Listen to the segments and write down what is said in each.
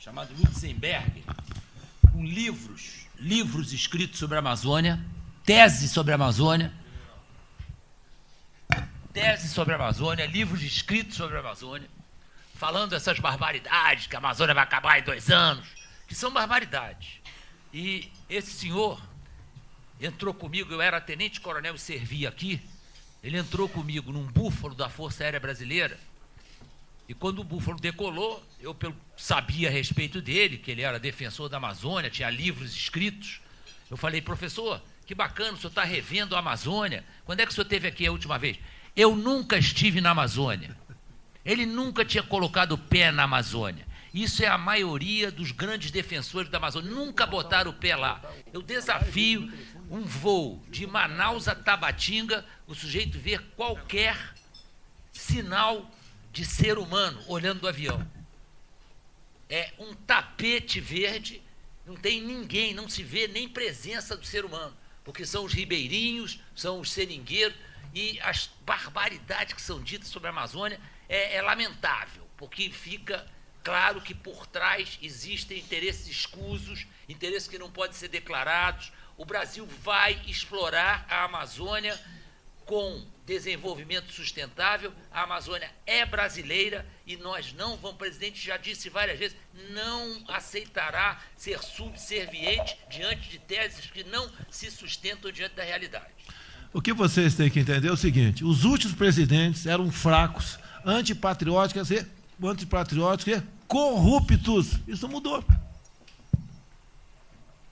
chamado Lutzenberger, com livros escritos sobre a Amazônia, tese sobre a Amazônia, livros escritos sobre a Amazônia, falando essas barbaridades, que a Amazônia vai acabar em 2 anos, que são barbaridades. E esse senhor entrou comigo, eu era tenente-coronel e servia aqui, ele entrou comigo num Búfalo da Força Aérea Brasileira, e quando o Búfalo decolou, eu sabia a respeito dele, que ele era defensor da Amazônia, tinha livros escritos. Eu falei, professor, que bacana, o senhor está revendo a Amazônia. Quando é que o senhor esteve aqui a última vez? Eu nunca estive na Amazônia. Ele nunca tinha colocado o pé na Amazônia. Isso é a maioria dos grandes defensores da Amazônia. Nunca botaram o pé lá. Eu desafio um voo de Manaus a Tabatinga, o sujeito ver qualquer sinal de ser humano olhando do avião. É um tapete verde, não tem ninguém, não se vê nem presença do ser humano, porque são os ribeirinhos, são os seringueiros, e as barbaridades que são ditas sobre a Amazônia é lamentável, porque fica claro que por trás existem interesses escusos, interesses que não podem ser declarados. O Brasil vai explorar a Amazônia com desenvolvimento sustentável. A Amazônia é brasileira e nós não vamos, o presidente já disse várias vezes, não aceitará ser subserviente diante de teses que não se sustentam diante da realidade. O que vocês têm que entender é o seguinte: os últimos presidentes eram fracos, antipatrióticos e corruptos. Isso mudou.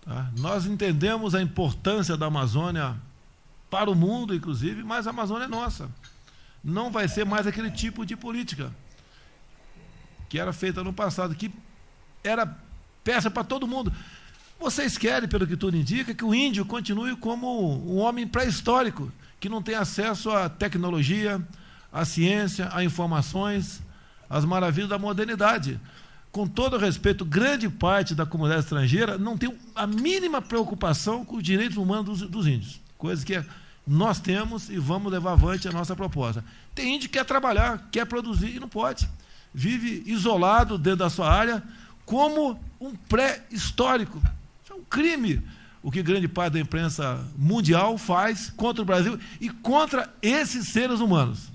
Tá? Nós entendemos a importância da Amazônia para o mundo, inclusive, mas a Amazônia é nossa. Não vai ser mais aquele tipo de política que era feita no passado, que era peça para todo mundo. Vocês querem, pelo que tudo indica, que o índio continue como um homem pré-histórico, que não tem acesso à tecnologia, à ciência, a informações, às maravilhas da modernidade. Com todo respeito, grande parte da comunidade estrangeira não tem a mínima preocupação com os direitos humanos dos índios, coisa que nós temos e vamos levar avante a nossa proposta. Tem índio que quer trabalhar, quer produzir e não pode. Vive isolado dentro da sua área como um pré-histórico. Isso é um crime o que grande parte da imprensa mundial faz contra o Brasil e contra esses seres humanos.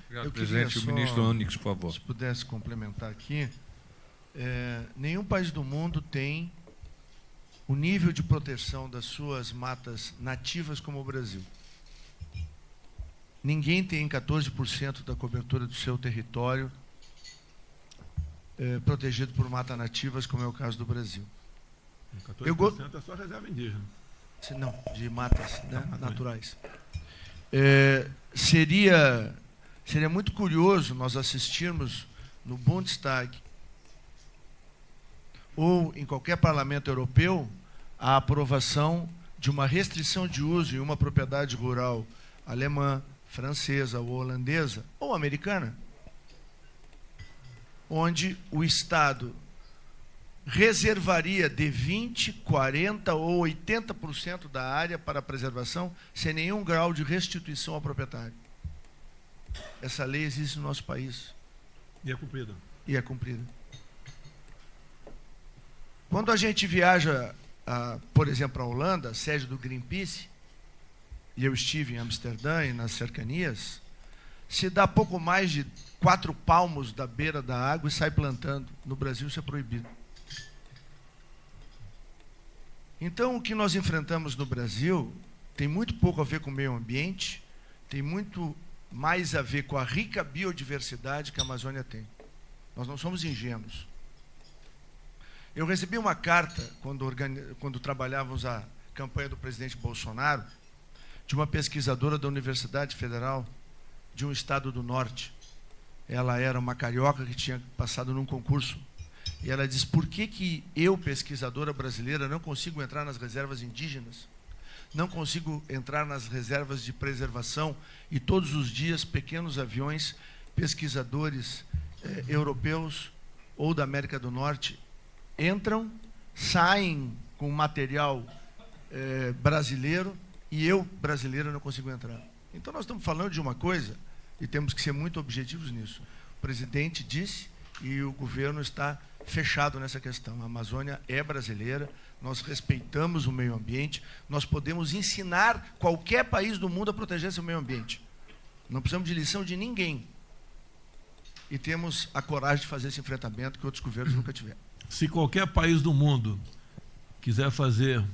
Obrigado, presidente. O ministro Onyx, por favor. Se pudesse complementar aqui, nenhum país do mundo tem o nível de proteção das suas matas nativas como o Brasil. Ninguém tem 14% da cobertura do seu território protegido por matas nativas, como é o caso do Brasil. 14% é só reserva indígena. Não, de matas, né, naturais. Seria muito curioso nós assistirmos no Bundestag ou em qualquer parlamento europeu a aprovação de uma restrição de uso em uma propriedade rural alemã, francesa ou holandesa ou americana, onde o Estado reservaria de 20%, 40% ou 80% da área para a preservação sem nenhum grau de restituição ao proprietário. Essa lei existe no nosso país. E é cumprida. E é cumprida. Quando a gente viaja, por exemplo, a Holanda, sede do Greenpeace, e eu estive em Amsterdã e nas cercanias, se dá pouco mais de 4 palmos da beira da água e sai plantando. No Brasil isso é proibido. Então, o que nós enfrentamos no Brasil tem muito pouco a ver com o meio ambiente, tem muito mais a ver com a rica biodiversidade que a Amazônia tem. Nós não somos ingênuos. Eu recebi uma carta, quando trabalhávamos a campanha do presidente Bolsonaro, de uma pesquisadora da Universidade Federal de um estado do norte. Ela era uma carioca que tinha passado num concurso. E ela diz: por que eu, pesquisadora brasileira, não consigo entrar nas reservas indígenas? Não consigo entrar nas reservas de preservação e todos os dias pequenos aviões, pesquisadores europeus ou da América do Norte, entram, saem com material brasileiro e eu, brasileiro, não consigo entrar. Então nós estamos falando de uma coisa e temos que ser muito objetivos nisso. O presidente disse e o governo está fechado nessa questão. A Amazônia é brasileira, nós respeitamos o meio ambiente, nós podemos ensinar qualquer país do mundo a proteger seu meio ambiente. Não precisamos de lição de ninguém. E temos a coragem de fazer esse enfrentamento que outros governos nunca tiveram. Se qualquer país do mundo quiser fazer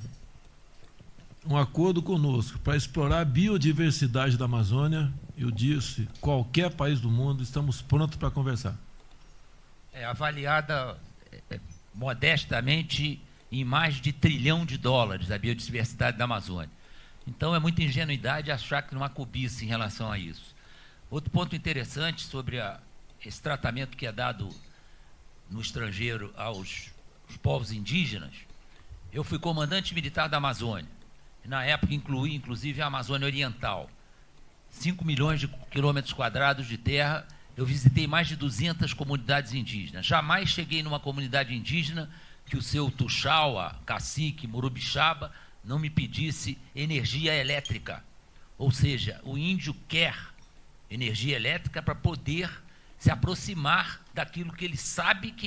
um acordo conosco para explorar a biodiversidade da Amazônia, eu disse, qualquer país do mundo, estamos prontos para conversar. É avaliada modestamente em mais de $1 trilhão a biodiversidade da Amazônia. Então é muita ingenuidade achar que não há cobiça em relação a isso. Outro ponto interessante sobre esse tratamento que é dado no estrangeiro aos povos indígenas. Eu fui comandante militar da Amazônia. Na época incluí, inclusive, a Amazônia Oriental. 5 milhões de quilômetros quadrados de terra. Eu visitei mais de 200 comunidades indígenas. Jamais cheguei numa comunidade indígena que o seu Tuxaua, cacique, Murubixaba, não me pedisse energia elétrica. Ou seja, o índio quer energia elétrica para poder se aproximar daquilo que ele sabe que